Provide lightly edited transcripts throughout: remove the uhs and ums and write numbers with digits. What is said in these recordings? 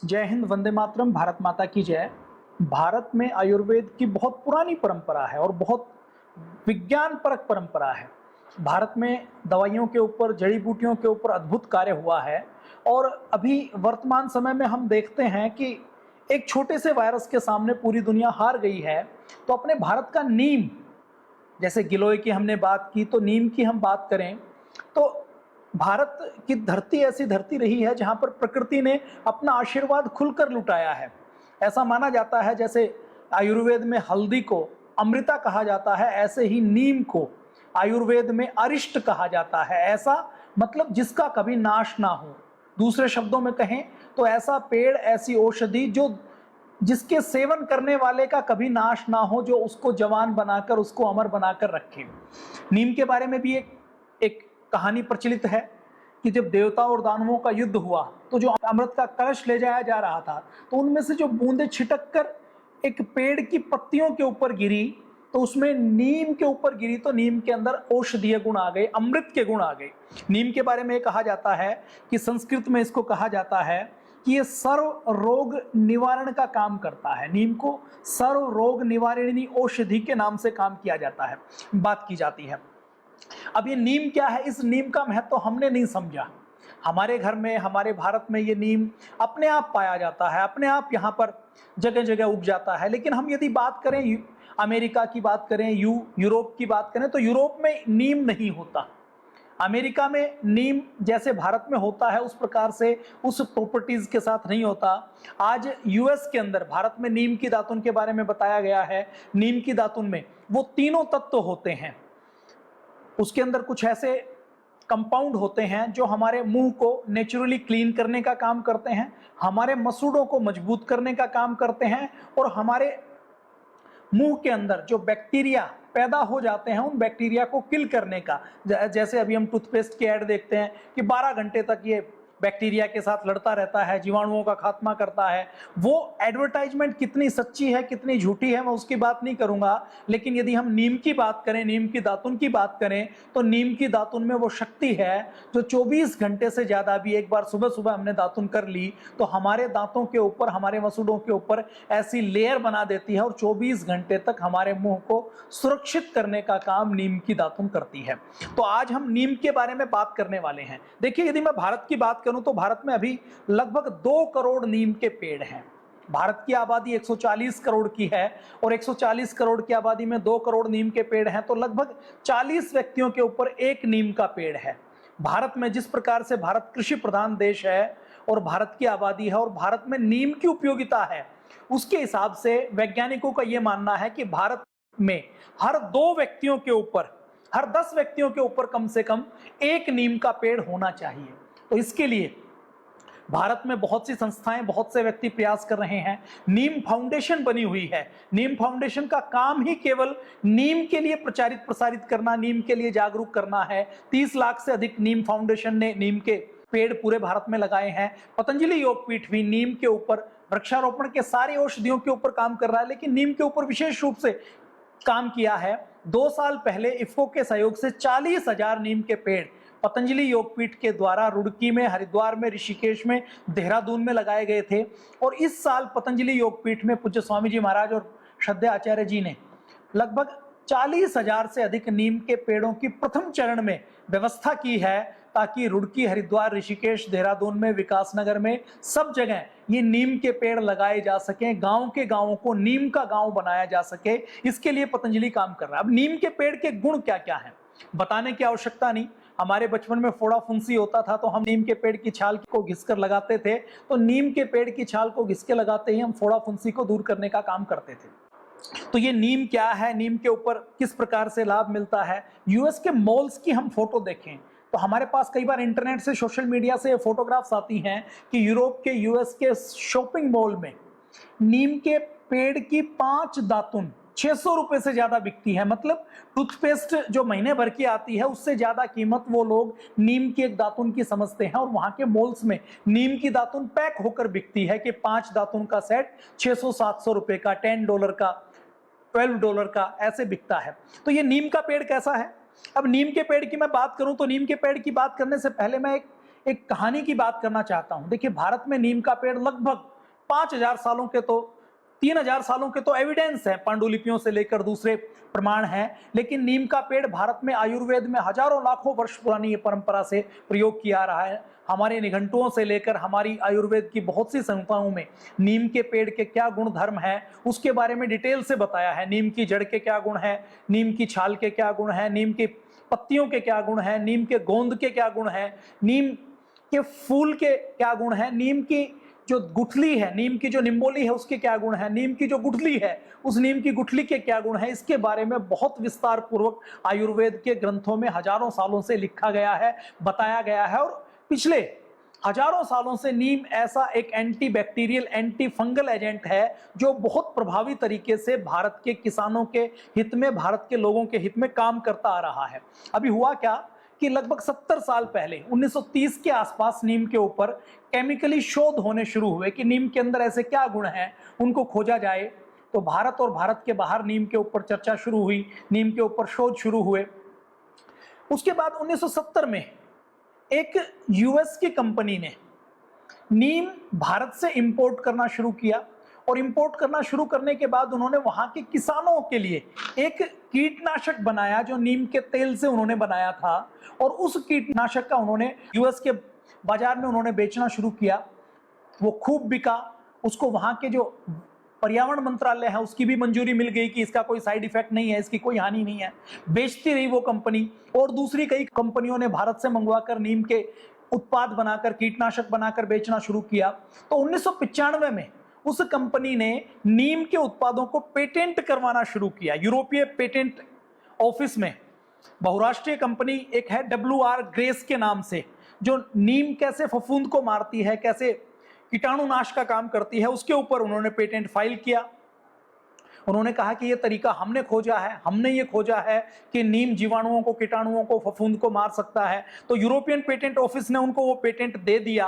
जय हिंद, वंदे मातरम, भारत माता की जय। भारत में आयुर्वेद की बहुत पुरानी परंपरा है और बहुत विज्ञान परक परंपरा है। भारत में दवाइयों के ऊपर, जड़ी बूटियों के ऊपर अद्भुत कार्य हुआ है और अभी वर्तमान समय में हम देखते हैं कि एक छोटे से वायरस के सामने पूरी दुनिया हार गई है। तो अपने भारत का नीम, जैसे गिलोय की हमने बात की, तो नीम की हम बात करें तो भारत की धरती ऐसी धरती रही है जहां पर प्रकृति ने अपना आशीर्वाद खुलकर लुटाया है। ऐसा माना जाता है जैसे आयुर्वेद में हल्दी को अमृता कहा जाता है, ऐसे ही नीम को आयुर्वेद में अरिष्ट कहा जाता है। ऐसा मतलब जिसका कभी नाश ना हो। दूसरे शब्दों में कहें तो ऐसा पेड़, ऐसी औषधि जो जिसके सेवन करने वाले का कभी नाश ना हो, जो उसको जवान बनाकर, उसको अमर बनाकर रखे। नीम के बारे में भी एक कहानी प्रचलित है कि जब देवता और दानवों का युद्ध हुआ तो जो अमृत का कलश ले जाया जा रहा था तो उनमें से जो बूंदें छिटक कर एक पेड़ की पत्तियों के ऊपर गिरी तो उसमें नीम के ऊपर गिरी, तो नीम के अंदर औषधीय गुण आ गए, अमृत के गुण आ गए। नीम के बारे में कहा जाता है कि संस्कृत में इसको कहा जाता है कि ये सर्व रोग निवारण का काम करता है। नीम को सर्व रोग निवारिणी औषधि के नाम से काम किया जाता है, बात की जाती है। अब ये नीम क्या है, इस नीम का महत्व तो हमने नहीं समझा। हमारे घर में, हमारे भारत में ये नीम अपने आप पाया जाता है, अपने आप यहाँ पर जगह जगह उग जाता है। लेकिन हम यदि बात करें अमेरिका की बात करें, यूरोप की बात करें, तो यूरोप में नीम नहीं होता। अमेरिका में नीम जैसे भारत में होता है उस प्रकार से, उस प्रॉपर्टीज के साथ नहीं होता। आज यूएस के अंदर भारत में नीम की दातुन के बारे में बताया गया है। नीम की दातुन में वो तीनों तत्व होते हैं। उसके अंदर कुछ ऐसे कंपाउंड होते हैं जो हमारे मुंह को नेचुरली क्लीन करने का काम करते हैं, हमारे मसूड़ों को मजबूत करने का काम करते हैं और हमारे मुंह के अंदर जो बैक्टीरिया पैदा हो जाते हैं उन बैक्टीरिया को किल करने का। जैसे अभी हम टूथपेस्ट की ऐड देखते हैं कि 12 घंटे तक ये बैक्टीरिया के साथ लड़ता रहता है, जीवाणुओं का खात्मा करता है। वो एडवर्टाइजमेंट कितनी सच्ची है, कितनी झूठी है, मैं उसकी बात नहीं करूंगा। लेकिन यदि हम नीम की बात करें, नीम की दातुन की बात करें, तो नीम की दातुन में वो शक्ति है जो 24 घंटे से ज्यादा भी, एक बार सुबह सुबह हमने दातुन कर ली तो हमारे दांतों के ऊपर, हमारे मसूड़ों के ऊपर ऐसी लेयर बना देती है और 24 घंटे तक हमारे मुंह को सुरक्षित करने का काम नीम की दातुन करती है। तो आज हम नीम के बारे में बात करने वाले हैं। देखिए, यदि मैं भारत की बात करूं तो भारत में अभी लगभग 2 करोड़ नीम के पेड़ हैं। भारत की आबादी 140 करोड़ की है और 140 करोड़ की आबादी में 2 करोड़ नीम के पेड़ हैं, तो लगभग 40 व्यक्तियों के ऊपर एक नीम का पेड़ है। भारत में जिस प्रकार से भारत कृषि प्रधान देश है और भारत की आबादी है और भारत में नीम की उपयोगिता है, उसके हिसाब से वैज्ञानिकों का यह मानना है कि भारत में हर 2 व्यक्तियों के ऊपर, हर 10 व्यक्तियों के ऊपर कम से कम एक नीम का पेड़ होना चाहिए। तो इसके लिए भारत में बहुत सी संस्थाएं, बहुत से व्यक्ति प्रयास कर रहे हैं। नीम फाउंडेशन बनी हुई है। नीम फाउंडेशन का काम ही केवल नीम के लिए प्रचारित प्रसारित करना, नीम के लिए जागरूक करना है। 30 लाख से अधिक नीम फाउंडेशन ने नीम के पेड़ पूरे भारत में लगाए हैं। पतंजलि योगपीठ भी नीम के ऊपर, वृक्षारोपण के सारी औषधियों के ऊपर काम कर रहा है, लेकिन नीम के ऊपर विशेष रूप से काम किया है। 2 साल पहले इफ्को के सहयोग से 40,000 नीम के पेड़ पतंजलि योगपीठ के द्वारा रुड़की में, हरिद्वार में, ऋषिकेश में, देहरादून में लगाए गए थे। और इस साल पतंजलि योगपीठ में पूज्य स्वामी जी महाराज और श्रद्धेय आचार्य जी ने लगभग 40,000 से अधिक नीम के पेड़ों की प्रथम चरण में व्यवस्था की है, ताकि रुड़की, हरिद्वार, ऋषिकेश, देहरादून में, विकासनगर में, सब जगह ये नीम के पेड़ लगाए जा सकें। गांव के गांवों को नीम का गांव बनाया जा सके, इसके लिए पतंजलि काम कर रहा है। अब नीम के पेड़ के गुण क्या क्या हैं बताने की आवश्यकता नहीं। हमारे बचपन में फोड़ा फुंसी होता था तो हम नीम के पेड़ की छाल को घिसकर लगाते थे। तो नीम के पेड़ की छाल को घिस के लगाते ही हम फोड़ा फुंसी को दूर करने का काम करते थे। तो ये नीम क्या है, नीम के ऊपर किस प्रकार से लाभ मिलता है। यूएस के मॉल्स की हम फोटो देखें तो हमारे पास कई बार इंटरनेट से, सोशल मीडिया से फोटोग्राफ्स आती हैं कि यूरोप के, यूएस के शॉपिंग मॉल में नीम के पेड़ की 5 दातुन 600 रुपए से ज्यादा बिकती है। मतलब टूथपेस्ट जो महीने भर की आती है उससे ज्यादा कीमत वो लोग नीम की एक दातुन की समझते हैं। और वहां के मॉल्स में नीम की दातुन पैक होकर बिकती है कि 5 दातुन का सेट 600-700 रुपए का, $10 का, $12 का, ऐसे बिकता है। तो ये नीम का पेड़ कैसा है। अब नीम के पेड़ की मैं बात करूं तो नीम के पेड़ की बात करने से पहले मैं एक कहानी की बात करना चाहता हूं। देखिए, भारत में नीम का पेड़ लगभग 5000 सालों के तो 3000 सालों के तो एविडेंस है, पांडुलिपियों से लेकर दूसरे प्रमाण हैं, लेकिन नीम का पेड़ भारत में आयुर्वेद में हजारों लाखों वर्ष पुरानी ये परंपरा से प्रयोग किया रहा है। हमारे निघंटुओं से लेकर हमारी आयुर्वेद की बहुत सी संहिताओं में नीम के पेड़ के क्या गुण धर्म है उसके बारे में डिटेल से बताया है। नीम की जड़ के क्या गुण है, नीम की छाल के क्या गुण है, नीम की पत्तियों के क्या गुण है, नीम के गोंद के क्या गुण है, नीम के फूल के क्या गुण है, नीम की जो गुठली है, नीम की जो निम्बोली है उसके क्या गुण है, नीम की जो गुठली है उस नीम की गुठली के क्या गुण है, इसके बारे में बहुत विस्तार पूर्वक आयुर्वेद के ग्रंथों में हजारों सालों से लिखा गया है, बताया गया है। और पिछले हजारों सालों से नीम ऐसा एक anti bacterial anti fungal agent है जो बहुत प्रभावी तरीके से भारत के किसानों के हित में, भारत के लोगों के हित में काम करता आ रहा है। अभी हुआ क्या कि लगभग 70 साल पहले 1930 के आसपास नीम के ऊपर केमिकली शोध होने शुरू हुए कि नीम के अंदर ऐसे क्या गुण हैं उनको खोजा जाए। तो भारत और भारत के बाहर नीम के ऊपर चर्चा शुरू हुई, नीम के ऊपर शोध शुरू हुए। उसके बाद 1970 में एक यूएस की कंपनी ने नीम भारत से इंपोर्ट करना शुरू किया और इंपोर्ट करना शुरू करने के बाद उन्होंने वहां के किसानों के लिए एक कीटनाशक बनाया जो नीम के तेल से उन्होंने बनाया था और उस कीटनाशक का उन्होंने यूएस के बाजार में उन्होंने बेचना शुरू किया। वो खूब बिका, उसको वहां के जो पर्यावरण मंत्रालय है उसकी भी मंजूरी मिल गई कि इसका कोई साइड इफेक्ट नहीं है, इसकी कोई हानि नहीं है। बेचती रही वो कंपनी और दूसरी कई कंपनियों ने भारत से मंगवाकर नीम के उत्पाद बनाकर, कीटनाशक बनाकर बेचना शुरू किया। तो 1995 में उस कंपनी ने नीम के उत्पादों को पेटेंट करवाना शुरू किया यूरोपीय पेटेंट ऑफिस में। बहुराष्ट्रीय कंपनी एक है WR ग्रेस के नाम से, जो नीम कैसे फफूंद को मारती है, कैसे कीटाणुनाश का काम करती है, उसके ऊपर उन्होंने पेटेंट फाइल किया। उन्होंने कहा कि ये तरीका हमने खोजा है, हमने ये खोजा है कि नीम जीवाणुओं को, कीटाणुओं को, फफूंद को मार सकता है। तो यूरोपियन पेटेंट ऑफिस ने उनको वो पेटेंट दे दिया।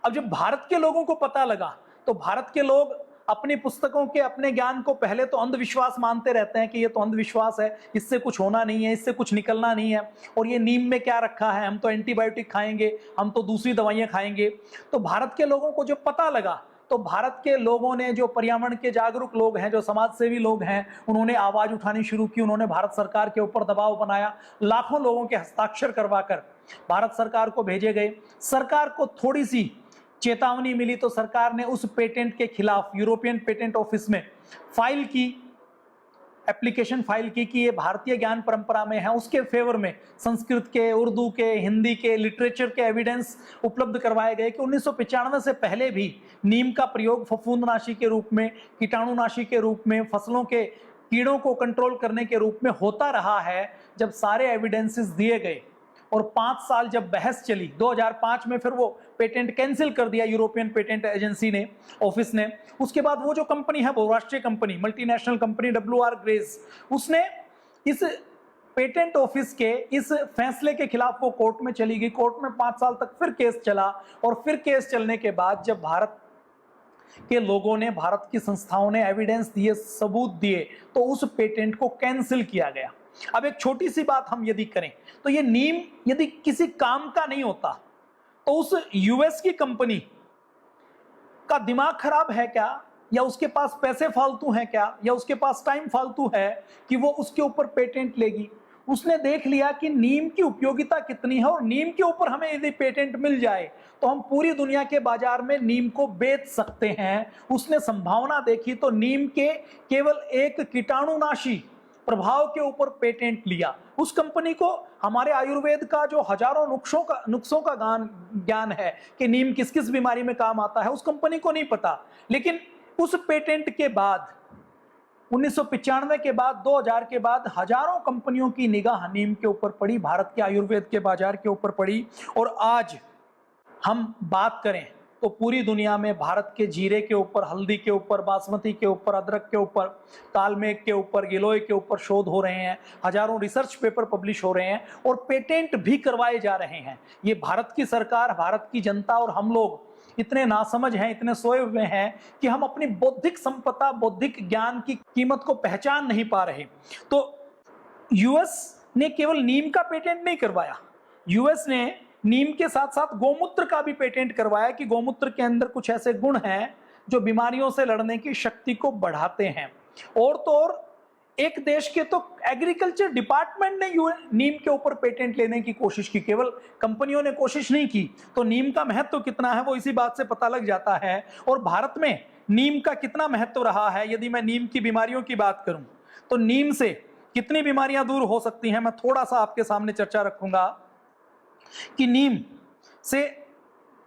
अब जब भारत के लोगों को पता लगा तो भारत के लोग अपनी पुस्तकों के, अपने ज्ञान को पहले तो अंधविश्वास मानते रहते हैं कि ये तो अंधविश्वास है, इससे कुछ होना नहीं है, इससे कुछ निकलना नहीं है, और ये नीम में क्या रखा है, हम तो एंटीबायोटिक खाएंगे, हम तो दूसरी दवाइयां खाएंगे। तो भारत के लोगों को जब पता लगा तो भारत के लोगों ने, जो पर्यावरण के जागरूक लोग हैं, जो समाजसेवी लोग हैं, उन्होंने आवाज उठानी शुरू की। उन्होंने भारत सरकार के ऊपर दबाव बनाया, लाखों लोगों के हस्ताक्षर करवाकर भारत सरकार को भेजे गए। सरकार को थोड़ी सी चेतावनी मिली तो सरकार ने उस पेटेंट के खिलाफ यूरोपियन पेटेंट ऑफिस में फाइल की, एप्लीकेशन फाइल की कि ये भारतीय ज्ञान परंपरा में है। उसके फेवर में संस्कृत के, उर्दू के, हिंदी के, लिटरेचर के एविडेंस उपलब्ध करवाए गए कि 1995 से पहले भी नीम का प्रयोग फफूंदनाशी के रूप में, कीटाणुनाशी के रूप में, फसलों के कीड़ों को कंट्रोल करने के रूप में होता रहा है। जब सारे एविडेंसेस दिए गए और 5 साल जब बहस चली, 2005 में फिर वो पेटेंट कैंसिल कर दिया यूरोपियन पेटेंट एजेंसी ने, ऑफिस ने। उसके बाद वो जो कंपनी है, बहुराष्ट्रीय company, multinational company WR grace, उसने इस पेटेंट ऑफिस के इस फैसले के खिलाफ वो कोर्ट में चली गई। कोर्ट में 5 साल तक फिर केस चला और फिर केस चलने के बाद जब भारत के लोगों ने, भारत की संस्थाओं ने एविडेंस दिए, सबूत दिए, तो उस पेटेंट को कैंसिल किया गया। अब एक छोटी सी बात हम यदि करें तो ये नीम यदि किसी काम का नहीं होता तो उस यूएस की कंपनी का दिमाग खराब है क्या, या उसके पास पैसे फालतू हैं क्या, या उसके पास टाइम फालतू है कि वो उसके ऊपर पेटेंट लेगी। उसने देख लिया कि नीम की उपयोगिता कितनी है और नीम के ऊपर हमें यदि पेटेंट मिल जाए तो हम पूरी दुनिया के बाजार में नीम को बेच सकते हैं। उसने संभावना देखी तो नीम के केवल एक कीटाणुनाशी प्रभाव के ऊपर पेटेंट लिया। उस कंपनी को हमारे आयुर्वेद का जो हजारों नुस्खों का ज्ञान है कि नीम किस किस बीमारी में काम आता है, उस कंपनी को नहीं पता। लेकिन उस पेटेंट के बाद 1995 के बाद, 2000 के बाद हजारों कंपनियों की निगाह नीम के ऊपर पड़ी, भारत के आयुर्वेद के बाजार के ऊपर पड़ी। और आज हम बात करें तो पूरी दुनिया में भारत के जीरे के ऊपर, हल्दी के ऊपर, बासमती के ऊपर, अदरक के ऊपर, कालमेघ के ऊपर, गिलोय के ऊपर शोध हो रहे हैं, हजारों रिसर्च पेपर पब्लिश हो रहे हैं और पेटेंट भी करवाए जा रहे हैं। ये भारत की सरकार, भारत की जनता और हम लोग इतने नासमझ हैं, इतने सोए हुए हैं कि हम अपनी बौद्धिक संपदा, बौद्धिक ज्ञान की कीमत को पहचान नहीं पा रहे। तो यूएस ने केवल नीम का पेटेंट नहीं करवाया, यूएस ने नीम के साथ साथ गोमूत्र का भी पेटेंट करवाया कि गोमूत्र के अंदर कुछ ऐसे गुण हैं जो बीमारियों से लड़ने की शक्ति को बढ़ाते हैं। और तो और एक देश के तो एग्रीकल्चर डिपार्टमेंट ने नीम के ऊपर पेटेंट लेने की कोशिश की, केवल कंपनियों ने कोशिश नहीं की। तो नीम का महत्व कितना है वो इसी बात से पता लग जाता है। और भारत में नीम का कितना महत्व रहा है, यदि मैं नीम की बीमारियों की बात करूं तो नीम से कितनी बीमारियां दूर हो सकती हैं, मैं थोड़ा सा आपके सामने चर्चा रखूंगा कि नीम से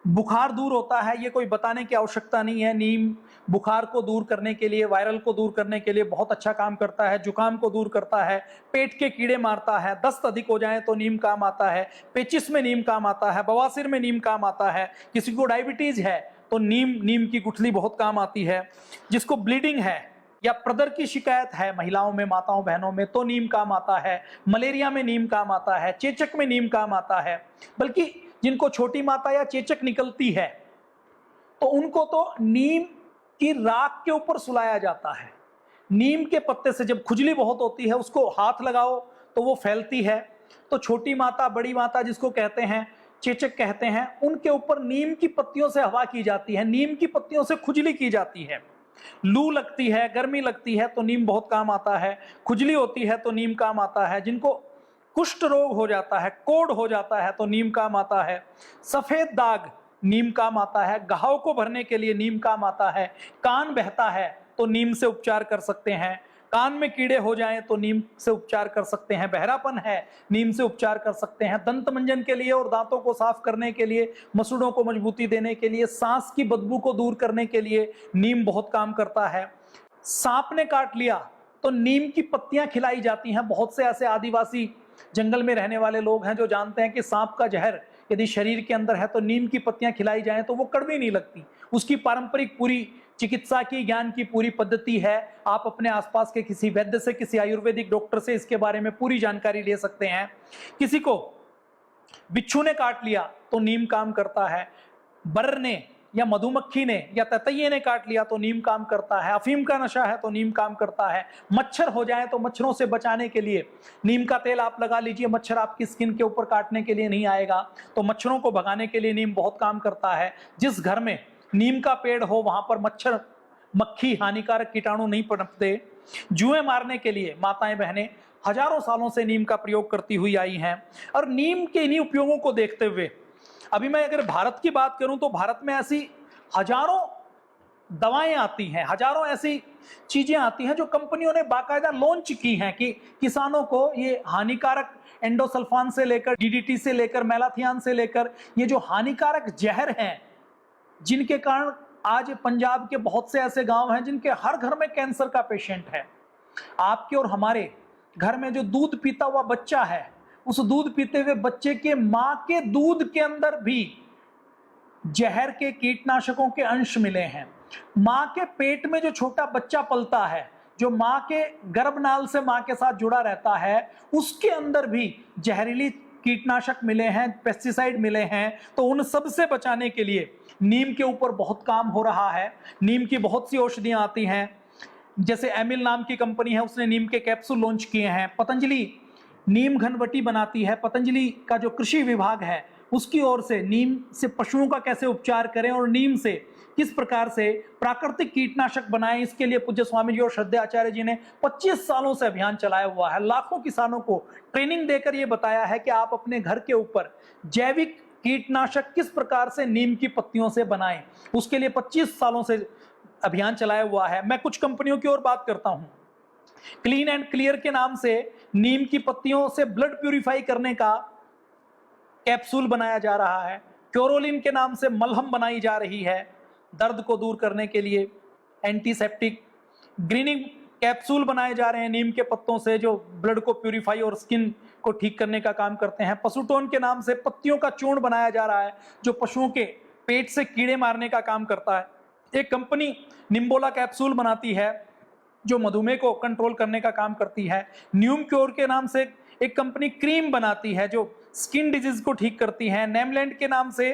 बुखार दूर होता है, ये कोई बताने की आवश्यकता नहीं है। नीम बुखार को दूर करने के लिए, वायरल को दूर करने के लिए बहुत अच्छा काम करता है, जुकाम को दूर करता है, पेट के कीड़े मारता है, दस्त अधिक हो जाए तो नीम काम आता है, पेचिस में नीम काम आता है, बवासीर में नीम काम आता है, किसी को डायबिटीज है तो नीम की गुठली बहुत काम आती है, जिसको ब्लीडिंग है या प्रदर की शिकायत है महिलाओं में, माताओं बहनों में, तो नीम काम आता है, मलेरिया में नीम काम आता है, चेचक में नीम काम आता है। बल्कि जिनको छोटी माता या चेचक निकलती है तो उनको तो नीम की राख के ऊपर सुलाया जाता है। नीम के पत्ते से जब खुजली बहुत होती है उसको हाथ लगाओ तो वो फैलती है। तो छोटी माता, बड़ी माता जिसको कहते हैं, चेचक कहते हैं, उनके ऊपर नीम की पत्तियों से हवा की जाती है, नीम की पत्तियों से खुजली की जाती है। लू लगती है, गर्मी लगती है तो नीम बहुत काम आता है, खुजली होती है तो नीम काम आता है, जिनको कुष्ठ रोग हो जाता है, कोढ़ हो जाता है तो नीम काम आता है, सफेद दाग नीम काम आता है, घाव को भरने के लिए नीम काम आता है, कान बहता है तो नीम से उपचार कर सकते हैं, कान में कीड़े हो जाएं तो नीम से उपचार कर सकते हैं, बहरापन है नीम से उपचार कर सकते हैं, दंत मंजन के लिए और दांतों को साफ करने के लिए, मसूड़ों को मजबूती देने के लिए, सांस की बदबू को दूर करने के लिए नीम बहुत काम करता है। सांप ने काट लिया तो नीम की पत्तियां खिलाई जाती हैं। बहुत से ऐसे आदिवासी जंगल में रहने वाले लोग हैं जो जानते हैं कि सांप का जहर यदि शरीर के अंदर है तो नीम की पत्तियां खिलाई जाएं तो वो कड़वी नहीं लगती। उसकी पारंपरिक पूरी चिकित्सा की, ज्ञान की पूरी पद्धति है। आप अपने आसपास के किसी वैद्य से, किसी आयुर्वेदिक डॉक्टर से इसके बारे में पूरी जानकारी ले सकते हैं। किसी को बिच्छू ने काट लिया तो नीम काम करता है, बर्र ने या मधुमक्खी ने या ततैये ने काट लिया तो नीम काम करता है, अफीम का नशा है तो नीम काम करता है, मच्छर हो जाए तो मच्छरों से बचाने के लिए नीम का तेल आप लगा लीजिए, मच्छर आपकी स्किन के ऊपर काटने के लिए नहीं आएगा। तो मच्छरों को भगाने के लिए नीम बहुत काम करता है। जिस घर में नीम का पेड़ हो वहां पर मच्छर, मक्खी, हानिकारक कीटाणु नहीं पनपते। जुएं मारने के लिए माताएं बहनें हजारों सालों से नीम का प्रयोग करती हुई आई हैं। और नीम के इन्हीं उपयोगों को देखते हुए अभी मैं अगर भारत की बात करूं तो भारत में ऐसी हजारों दवाएं आती हैं, हजारों ऐसी चीजें आती हैं जो कंपनियों ने बाकायदा लॉन्च की हैं कि किसानों को ये हानिकारक एंडोसल्फान से लेकर, डीडीटी से लेकर, मेलाथियान से लेकर, ये जो हानिकारक जहर हैं जिनके कारण आज पंजाब के बहुत से ऐसे गांव हैं जिनके हर घर में कैंसर का पेशेंट है। आपके और हमारे घर में जो दूध पीता हुआ बच्चा है, उस दूध पीते हुए बच्चे के मां के दूध के अंदर भी जहर के, कीटनाशकों के अंश मिले हैं। मां के पेट में जो छोटा बच्चा पलता है, जो मां के गर्भनाल से मां के साथ जुड़ा रहता है, उसके अंदर भी जहरीली कीटनाशक मिले हैं, पेस्टिसाइड मिले हैं। तो उन सब से बचाने के लिए नीम के ऊपर बहुत काम हो रहा है। नीम की बहुत सी औषधियां आती हैं, जैसे एमिल नाम की कंपनी है, उसने नीम के कैप्सूल लॉन्च किए हैं। पतंजलि नीम घनवटी बनाती है। पतंजलि का जो कृषि विभाग है उसकी ओर से नीम से पशुओं का कैसे उपचार करें और नीम से किस प्रकार से प्राकृतिक कीटनाशक बनाएं, इसके लिए पूज्य स्वामी जी और श्रद्धेय आचार्य जी ने 25 सालों से अभियान चलाया हुआ है। लाखों किसानों को ट्रेनिंग देकर यह बताया है कि आप अपने घर के ऊपर जैविक कीटनाशक किस प्रकार से नीम की पत्तियों से बनाएं। उसके लिए 25 सालों से अभियान चलाया हुआ है। मैं कुछ कंपनियों की ओर बात करता हूं। क्लीन एंड क्लियर के नाम से नीम की पत्तियों से ब्लड प्यूरिफाई करने का कैप्सूल बनाया जा रहा है। क्योरोलिन के नाम से मलहम बनाई जा रही है दर्द को दूर करने के लिए, एंटीसेप्टिक। ग्रीनिंग कैप्सूल बनाए जा रहे हैं नीम के पत्तों से, जो ब्लड को प्यूरिफाई और स्किन को ठीक करने का काम करते हैं। पशुटोन के नाम से पत्तियों का चूर्ण बनाया जा रहा है जो पशुओं के पेट से कीड़े मारने का काम करता है। एक कंपनी निम्बोला कैप्सूल बनाती है जो मधुमेह को कंट्रोल करने का काम करती है। न्यूम क्योर के नाम से एक कंपनी क्रीम बनाती है जो स्किन डिजीज को ठीक करती है। नेमलैंड के नाम से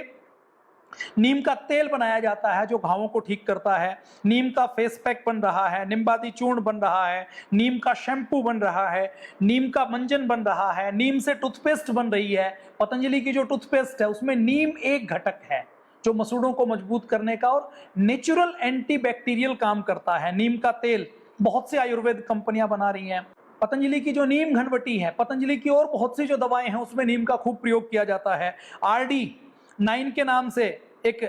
नीम का तेल बनाया जाता है जो घावों को ठीक करता है। नीम का फेस पैक बन रहा है, निम्बादी चूर्ण बन रहा है, नीम का शैम्पू बन रहा है, नीम का मंजन बन रहा है, नीम से टूथपेस्ट बन रही है। पतंजलि की जो टूथपेस्ट है उसमें नीम एक घटक है जो मसूड़ों को मजबूत करने का और नेचुरल एंटीबैक्टीरियल काम करता है। नीम का तेल बहुत सी आयुर्वेद कंपनियां बना रही हैं। पतंजलि की जो नीम घनवटी है, पतंजलि की और बहुत सी जो दवाएं हैं उसमें नीम का खूब प्रयोग किया जाता है। RD9 के नाम से एक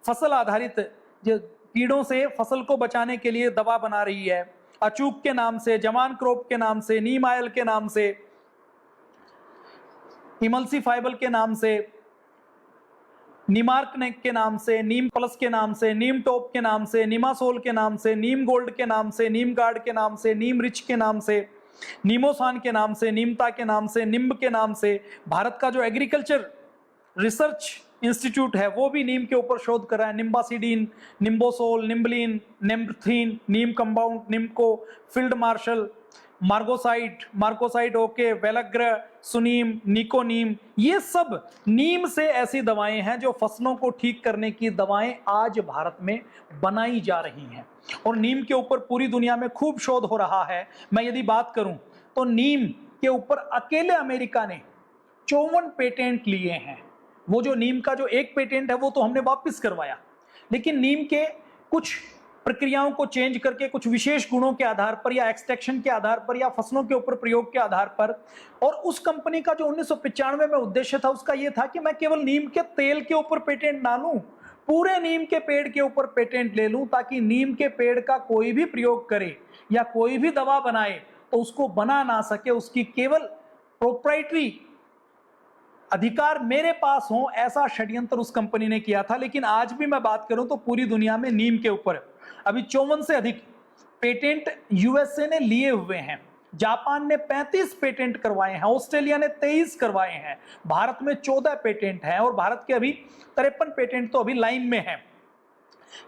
फसल आधारित जो कीड़ों से फसल को बचाने के लिए दवा बना रही है। अचूक के नाम से, जमान क्रोप के नाम से, नीम आयल के नाम से, इमल्सीफाइबल के नाम से, निमार्कनेक के नाम से, नीम प्लस के नाम से, नीम टॉप के नाम से, निमासोल के नाम से, नीम गोल्ड के नाम से, नीम गार्ड के नाम से, नीम रिच के नाम से, नीमोसान के नाम से, नीमता के नाम से, निम्ब के नाम से। भारत का जो एग्रीकल्चर रिसर्च इंस्टीट्यूट है वो भी नीम के ऊपर शोध कर रहा है। निम्बासिडीन, निम्बोसोल, निम्बलिन, नेम्बथीन, नीम compound, nimko, field marshal, मार्कोसाइट okay, वेलग्र, सुनीम, निकोनीम, ये सब नीम से ऐसी दवाएं हैं जो फसलों को ठीक करने की दवाएं आज भारत में बनाई जा रही हैं। और नीम के ऊपर पूरी दुनिया में खूब शोध हो रहा है। मैं यदि बात करूं तो नीम के ऊपर अकेले अमेरिका ने 54 पेटेंट लिए हैं। वो जो नीम का जो एक पेटेंट है वो तो हमने वापस करवाया, लेकिन नीम के कुछ प्रक्रियाओं को चेंज करके कुछ विशेष गुणों के आधार पर या एक्सट्रैक्शन के आधार पर या फसलों के ऊपर प्रयोग के आधार पर। और उस कंपनी का जो 1995 में उद्देश्य था उसका यह था कि मैं केवल नीम के तेल के ऊपर पेटेंट ना लूं, पूरे नीम के पेड़ के ऊपर पेटेंट ले लूं, ताकि नीम के पेड़ का कोई भी प्रयोग करे या कोई भी दवा बनाए तो उसको बना ना सके, उसकी केवल प्रोप्राइटरी अधिकार मेरे पास हो, ऐसा षड्यंत्र उस कंपनी ने किया था। लेकिन आज भी मैं बात करूं तो पूरी दुनिया में नीम के ऊपर अभी 54 से अधिक पेटेंट यूएसए ने लिए हुए हैं, जापान ने 35 पेटेंट करवाए हैं, ऑस्ट्रेलिया ने 23 करवाए हैं, भारत में 14 पेटेंट हैं और भारत के अभी 53 पेटेंट तो अभी लाइन में हैं।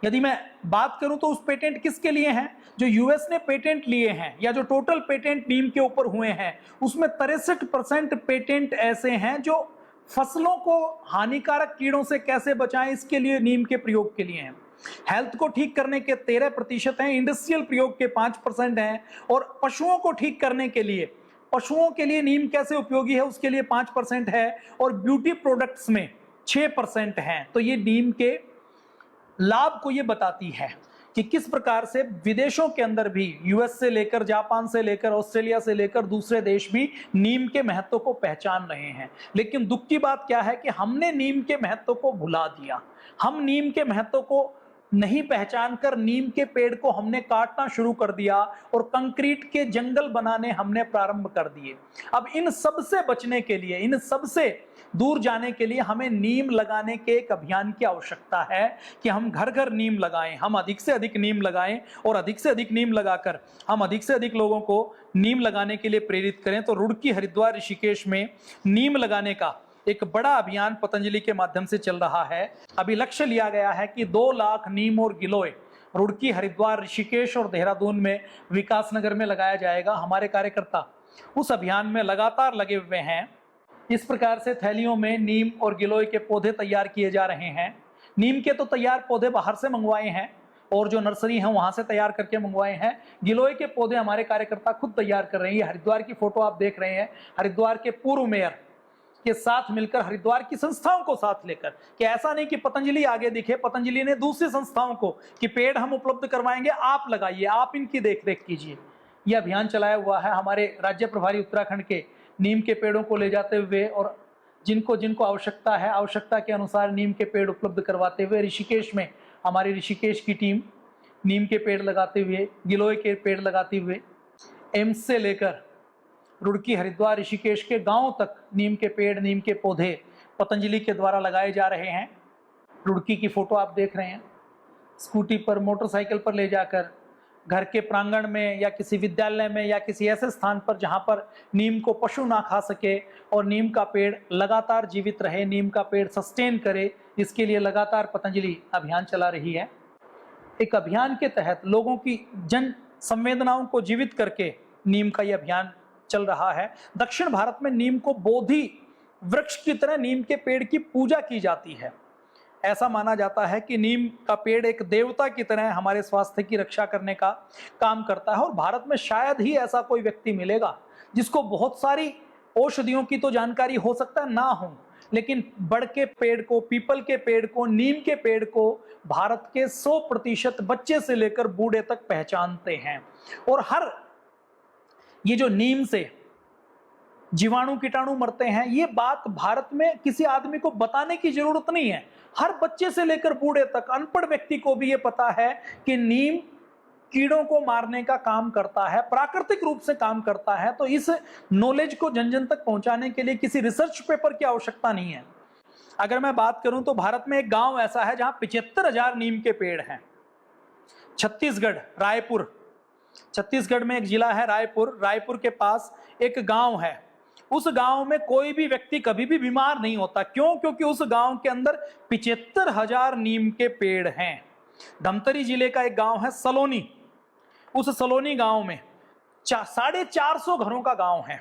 यदि मैं बात करूं तो उस पेटेंट किसके लिए हैं? जो यूएस ने पेटेंट लिए हैं या जो टोटल पेटेंट नीम के ऊपर हुए हैं उसमें 63% पेटेंट ऐसे हैं जो फसलों को हानिकारक कीड़ों से कैसे बचाएं इसके लिए नीम के प्रयोग के लिए हैं। हेल्थ को ठीक करने के 13% हैं, इंडस्ट्रियल प्रयोग के 5% हैं, और पशुओं को ठीक करने के लिए, पशुओं के लिए नीम कैसे उपयोगी है उसके लिए 5% है, और ब्यूटी प्रोडक्ट्स में 6% हैं। तो ये नीम के लाभ को ये बताती है कि किस प्रकार से विदेशों के अंदर भी, यूएस से लेकर, जापान से लेकर, ऑस्ट्रेलिया से लेकर दूसरे देश भी नीम के महत्व को पहचान रहे हैं। लेकिन दुख की बात क्या है कि हमने नीम के महत्व को भुला दिया। हम नीम के महत्व को नहीं पहचान कर नीम के पेड़ को हमने काटना शुरू कर दिया और कंक्रीट के जंगल बनाने हमने प्रारंभ कर दिए। अब इन सब से बचने के लिए, इन सब से दूर जाने के लिए हमें नीम लगाने के एक अभियान की आवश्यकता है कि हम घर घर नीम लगाएं, हम अधिक से अधिक नीम लगाएं और अधिक से अधिक नीम लगाकर हम अधिक से अधिक लोगों को नीम लगाने के लिए प्रेरित करें। तो रुड़की, हरिद्वार, ऋषिकेश में नीम लगाने का एक बड़ा अभियान पतंजलि के माध्यम से चल रहा है। अभी लक्ष्य लिया गया है कि 2 लाख नीम और गिलोय रुड़की, हरिद्वार, ऋषिकेश और देहरादून में, विकासनगर में लगाया जाएगा। हमारे कार्यकर्ता उस अभियान में लगातार लगे हुए हैं। इस प्रकार से थैलियों में नीम और गिलोय के पौधे तैयार किए जा रहे हैं। नीम के तो तैयार पौधे बाहर से मंगवाए हैं और जो नर्सरी है वहां से तैयार करके मंगवाए हैं। गिलोय के पौधे हमारे कार्यकर्ता खुद तैयार कर रहे हैं। हरिद्वार की फोटो आप देख रहे हैं, हरिद्वार के पूर्व मेयर के साथ मिलकर, हरिद्वार की संस्थाओं को साथ लेकर, कि ऐसा नहीं कि पतंजलि आगे दिखे, पतंजलि ने दूसरी संस्थाओं को कि पेड़ हम उपलब्ध करवाएंगे, आप लगाइए, आप इनकी देखरेख कीजिए। यह अभियान चलाया हुआ है हमारे राज्य प्रभारी उत्तराखंड के, नीम के पेड़ों को ले जाते हुए और जिनको जिनको आवश्यकता है, आवश्यकता के अनुसार नीम के पेड़ उपलब्ध करवाते हुए। ऋषिकेश में हमारी ऋषिकेश की टीम नीम के पेड़ लगाते हुए, गिलोय के पेड़ लगाते हुए, एम्स से लेकर रुड़की, हरिद्वार, ऋषिकेश के गांवों तक नीम के पेड़, नीम के पौधे पतंजलि के द्वारा लगाए जा रहे हैं। रुड़की की फोटो आप देख रहे हैं, स्कूटी पर, मोटरसाइकिल पर ले जाकर घर के प्रांगण में या किसी विद्यालय में या किसी ऐसे स्थान पर जहां पर नीम को पशु ना खा सके और नीम का पेड़ लगातार जीवित रहे, नीम का पेड़ सस्टेन करे, इसके लिए लगातार पतंजलि अभियान चला रही है। एक अभियान के तहत लोगों की जन संवेदनाओं को जीवित करके नीम का यह अभियान चल रहा है। दक्षिण भारत में नीम को बोधि वृक्ष की तरह नीम के पेड़ की पूजा की जाती है। ऐसा माना जाता है कि नीम का पेड़ एक देवता की तरह हमारे स्वास्थ्य की रक्षा करने का काम करता है। और भारत में शायद ही ऐसा कोई व्यक्ति मिलेगा जिसको बहुत सारी औषधियों की तो जानकारी हो सकता है ना हो, लेकिन बड़ के पेड़ को, पीपल के पेड़ को, नीम के पेड़ को भारत के 100% बच्चे से लेकर बूढ़े तक पहचानते हैं। और ये जो नीम से जीवाणु कीटाणु मरते हैं, ये बात भारत में किसी आदमी को बताने की जरूरत नहीं है। हर बच्चे से लेकर बूढ़े तक, अनपढ़ व्यक्ति को भी ये पता है कि नीम कीड़ों को मारने का काम करता है, प्राकृतिक रूप से काम करता है। तो इस नॉलेज को जन जन तक पहुंचाने के लिए किसी रिसर्च पेपर की आवश्यकता नहीं है। अगर मैं बात करूं तो भारत में एक गांव ऐसा है जहां 75,000 नीम के पेड़ हैं। छत्तीसगढ़, रायपुर, छत्तीसगढ़ में एक जिला है रायपुर, रायपुर के पास एक गांव है। उस गांव में कोई भी व्यक्ति कभी भी बीमार नहीं होता। क्यों? क्योंकि उस गांव के अंदर 75,000 नीम के पेड़ हैं। धमतरी जिले का एक गांव है सलोनी, उस सलोनी गांव में 450 घरों का गांव है।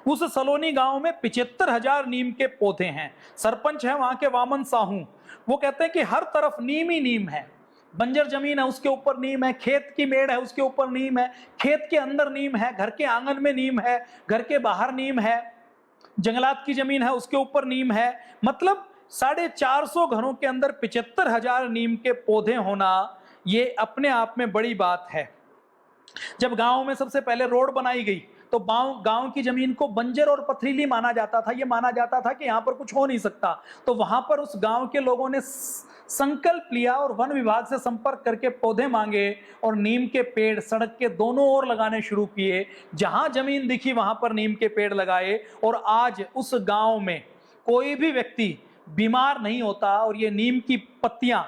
उस सलोनी गांव में 75,000 नीम के पौधे हैं। सरपंच है वहां के वामन साहू, वो कहते हैं कि हर तरफ नीम ही नीम है। बंजर जमीन है उसके ऊपर नीम है, खेत की मेड़ है उसके ऊपर नीम है, खेत के अंदर नीम है, घर के आंगन में नीम है, घर के बाहर नीम है, जंगलात की जमीन है उसके ऊपर नीम है। मतलब 450 घरों के अंदर 75,000 नीम के पौधे होना, ये अपने आप में बड़ी बात है। जब गांव में सबसे पहले रोड बनाई गई तो गांव की जमीन को बंजर और पथरीली माना जाता था। ये माना जाता था कि यहां पर कुछ हो नहीं सकता। तो वहां पर उस गांव के लोगों ने संकल्प लिया और वन विभाग से संपर्क करके पौधे मांगे और नीम के पेड़ सड़क के दोनों ओर लगाने शुरू किए। जहां जमीन दिखी वहां पर नीम के पेड़ लगाए और आज उस गांव में कोई भी व्यक्ति बीमार नहीं होता। और ये नीम की पत्तियां,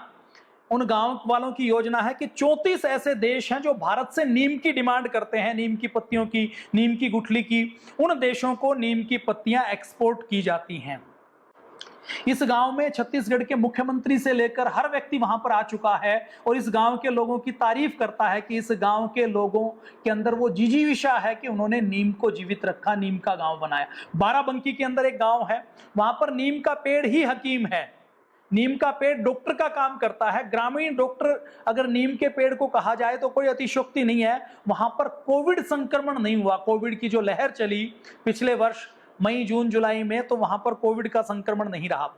उन गांव वालों की योजना है कि 34 ऐसे देश हैं जो भारत से नीम की डिमांड करते हैं, नीम की पत्तियों की, नीम की गुठली की। उन देशों को नीम की पत्तियां एक्सपोर्ट की जाती हैं। इस गांव में छत्तीसगढ़ के मुख्यमंत्री से लेकर हर व्यक्ति वहां पर आ चुका है और इस गांव के लोगों की तारीफ करता है कि इस गांव के लोगों के अंदर वो जिजीविषा है कि उन्होंने नीम को जीवित रखा, नीम का गांव बनाया। बाराबंकी के अंदर एक गांव है, वहां पर नीम का पेड़ ही हकीम है। नीम का पेड़ डॉक्टर का काम करता है। ग्रामीण डॉक्टर अगर नीम के पेड़ को कहा जाए तो कोई अतिशयोक्ति नहीं है। वहां पर कोविड संक्रमण नहीं हुआ। कोविड की जो लहर चली पिछले वर्ष मई, जून, जुलाई में, तो वहां पर कोविड का संक्रमण नहीं रहा।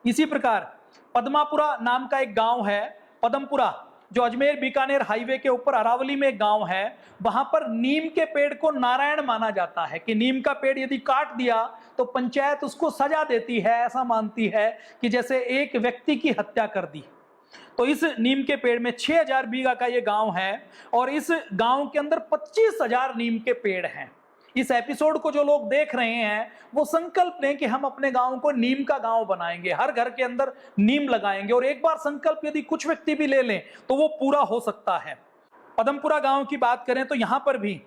इसी प्रकार पद्मापुरा नाम का एक गांव है, पदमपुरा, जो अजमेर बीकानेर हाईवे के ऊपर अरावली में एक गांव है। वहां पर नीम के पेड़ को नारायण माना जाता है कि नीम का पेड़ यदि काट दिया तो पंचायत उसको सजा देती है। ऐसा मानती है कि जैसे एक व्यक्ति की हत्या कर दी। तो इस नीम के पेड़ में 6,000 बीघा का ये गांव है और इस गांव के अंदर 25,000 नीम के पेड़ हैं। इस एपिसोड को जो लोग देख रहे हैं वो संकल्प लें कि हम अपने गांव को नीम का गांव बनाएंगे, हर घर के अंदर नीम लगाएंगे। और एक बार संकल्प यदि कुछ व्यक्ति भी ले लें तो वो पूरा हो सकता है। पदमपुरा गांव की बात करें तो यहां पर भी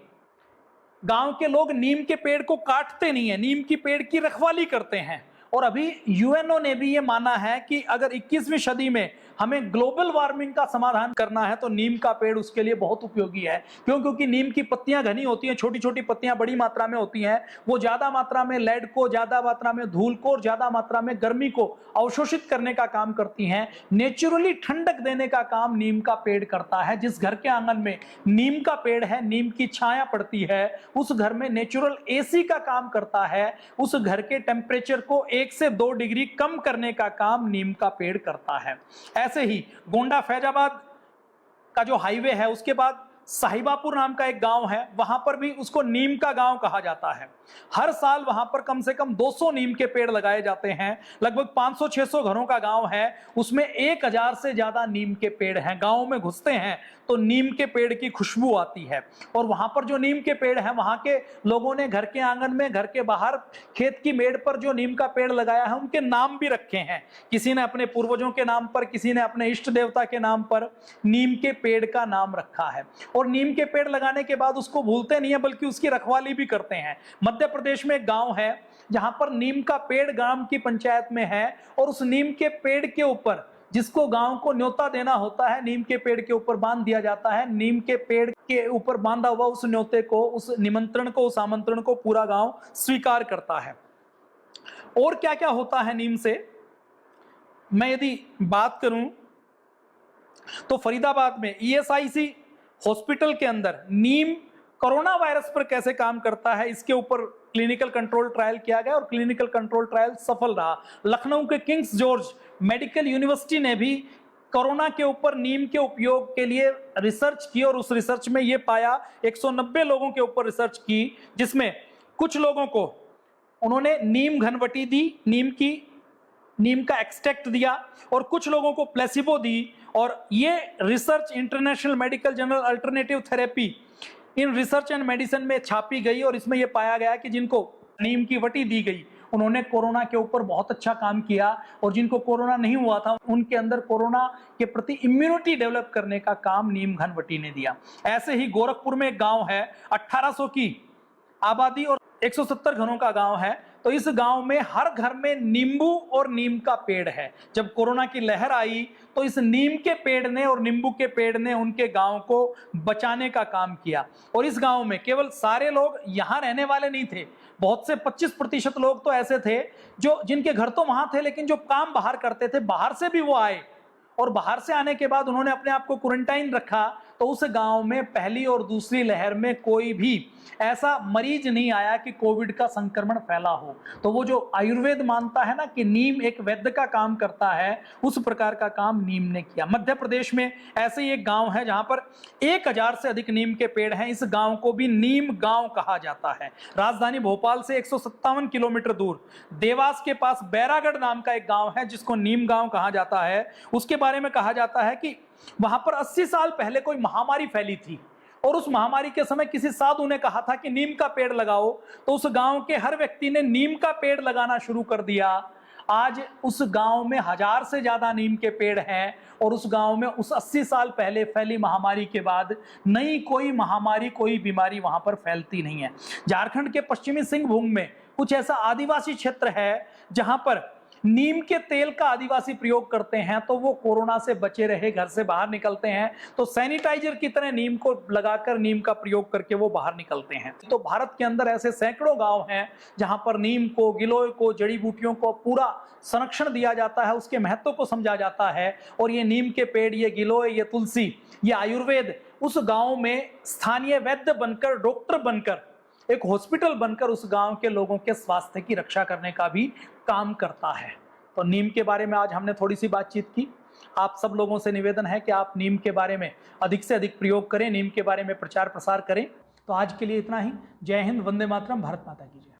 गांव के लोग नीम के पेड़ को काटते नहीं है, नीम की पेड़ की रखवाली करते हैं। और अभी यूएनओ ने भी ये माना है कि अगर 21वीं सदी में हमें ग्लोबल वार्मिंग का समाधान करना है तो नीम का पेड़ उसके लिए बहुत उपयोगी है। क्यों? क्योंकि नीम की पत्तियां घनी होती हैं, छोटी छोटी पत्तियां बड़ी मात्रा में होती हैं। वो ज्यादा मात्रा में लेड को, ज्यादा मात्रा में धूल को और ज्यादा मात्रा में गर्मी को अवशोषित करने का काम करती हैं। नेचुरली ठंडक देने का काम नीम का पेड़ करता है। जिस घर के आंगन में नीम का पेड़ है, नीम की छाया पड़ती है, उस घर में नेचुरल एसी का काम करता है। उस घर के टेम्परेचर को 1 से 2 डिग्री कम करने का काम नीम का पेड़ करता है। ऐसे ही गोंडा फैजाबाद का जो हाईवे है उसके बाद साहिबापुर नाम का एक गांव है, वहां पर भी उसको नीम का गांव कहा जाता है। हर साल वहां पर कम से कम 200 नीम के पेड़ लगाए जाते हैं। लगभग 500-600 घरों का गांव है, उसमें 1000 से ज्यादा नीम के पेड़ हैं। गांव में घुसते हैं तो नीम के पेड़ की खुशबू आती है। और वहां पर जो नीम के पेड़ हैं, वहां के लोगों ने घर के आंगन में, घर के बाहर, खेत की मेड़ पर जो नीम का पेड़ लगाया है उनके नाम भी रखे हैं। किसी ने अपने पूर्वजों के नाम पर, किसी ने अपने इष्ट देवता के नाम पर नीम के पेड़ का नाम रखा है। और नीम के पेड़ लगाने के बाद उसको भूलते नहीं है, बल्कि उसकी रखवाली भी करते हैं। मध्य प्रदेश में एक गांव है जहां पर नीम का पेड़ ग्राम की पंचायत में है और उस नीम के पेड़ के ऊपर जिसको गांव को न्योता देना होता है, नीम के पेड़ के ऊपर बांध दिया जाता है। नीम के पेड़ के ऊपर बांधा हुआ उस न्योते को, उस निमंत्रण को, उस आमंत्रण को पूरा गांव स्वीकार करता है। और क्या क्या होता है नीम से, मैं यदि बात करूं तो फरीदाबाद में ईएसआईसी हॉस्पिटल के अंदर नीम कोरोना वायरस पर कैसे काम करता है, इसके ऊपर क्लिनिकल कंट्रोल ट्रायल किया गया और क्लिनिकल कंट्रोल ट्रायल सफल रहा। लखनऊ के किंग्स जॉर्ज मेडिकल यूनिवर्सिटी ने भी कोरोना के ऊपर नीम के उपयोग के लिए रिसर्च की और उस रिसर्च में यह पाया, 190 लोगों के ऊपर रिसर्च की, जिसमें कुछ लोगों को उन्होंने नीम घनवटी दी, नीम का एक्सट्रैक्ट दिया, और कुछ लोगों को प्लेसिबो दी। और ये research international medical journal alternative therapy in research and medicine में छापी गई और इसमें यह पाया गया कि जिनको नीम की वटी दी गई उन्होंने कोरोना के ऊपर बहुत अच्छा काम किया, और जिनको कोरोना नहीं हुआ था उनके अंदर कोरोना के प्रति इम्यूनिटी डेवलप करने का काम नीम घनवटी ने दिया। ऐसे ही गोरखपुर में एक गांव है, 1800 की आबादी और 170 घरों का गांव है। तो इस गांव में हर घर में नींबू और नीम का पेड़ है। जब कोरोना की लहर आई तो इस नीम के पेड़ ने और नींबू के पेड़ ने उनके गांव को बचाने का काम किया। और इस गांव में केवल सारे लोग यहां रहने वाले नहीं थे, बहुत से 25% लोग तो ऐसे थे जो जिनके घर तो वहां थे लेकिन जो काम बाहर करते थे, बाहर से भी वो आए, और बाहर से आने के बाद उन्होंने अपने आप को क्वारंटाइन रखा। तो उस गांव में पहली और दूसरी लहर में कोई भी ऐसा मरीज नहीं आया कि कोविड का संक्रमण फैला हो। तो वो जो आयुर्वेद मानता है ना कि नीम एक वैद्य का काम करता है, उस प्रकार का काम नीम ने किया। मध्य प्रदेश में ऐसे ही एक गांव है जहां पर 1000 से अधिक नीम के पेड़ हैं। इस गांव को भी नीम गांव कहा जाता है। राजधानी भोपाल से 157 किलोमीटर दूर देवास के पास बैरागढ़ नाम का एक गांव है जिसको नीम गांव कहा जाता है। उसके बारे में कहा जाता है कि वहां पर 80 साल पहले कोई महामारी फैली थी और उस महामारी के समय किसी साधु ने कहा था कि नीम का पेड़ लगाओ, तो उस गांव के हर व्यक्ति ने नीम का पेड़ लगाना शुरू कर दिया। आज उस गांव में 1000 से ज्यादा नीम के पेड़ हैं और उस गांव में उस 80 साल पहले फैली महामारी के बाद नई कोई महामारी, कोई बीमारी वहां पर फैलती नहीं है। झारखंड के पश्चिमी सिंहभूम में कुछ ऐसा आदिवासी क्षेत्र है जहां पर नीम के तेल का आदिवासी प्रयोग करते हैं, तो वो कोरोना से बचे रहे, घर से बाहर निकलते हैं तो सैनिटाइजर की तरह नीम को लगाकर, नीम का प्रयोग करके वो बाहर निकलते हैं। तो भारत के अंदर ऐसे सैकड़ों गांव हैं जहां पर नीम को, गिलोय को, जड़ी बूटियों को पूरा संरक्षण दिया जाता है, उसके महत्व को समझा जाता है। और ये नीम के पेड़, ये गिलोय, ये तुलसी, ये आयुर्वेद उस गांव में स्थानीय वैद्य बनकर, डॉक्टर बनकर, एक हॉस्पिटल बनकर उस गांव के लोगों के स्वास्थ्य की रक्षा करने का भी काम करता है। तो नीम के बारे में आज हमने थोड़ी सी बातचीत की। आप सब लोगों से निवेदन है कि आप नीम के बारे में अधिक से अधिक प्रयोग करें, नीम के बारे में प्रचार प्रसार करें। तो आज के लिए इतना ही। जय हिंद, वंदे मातरम, भारत माता की जय।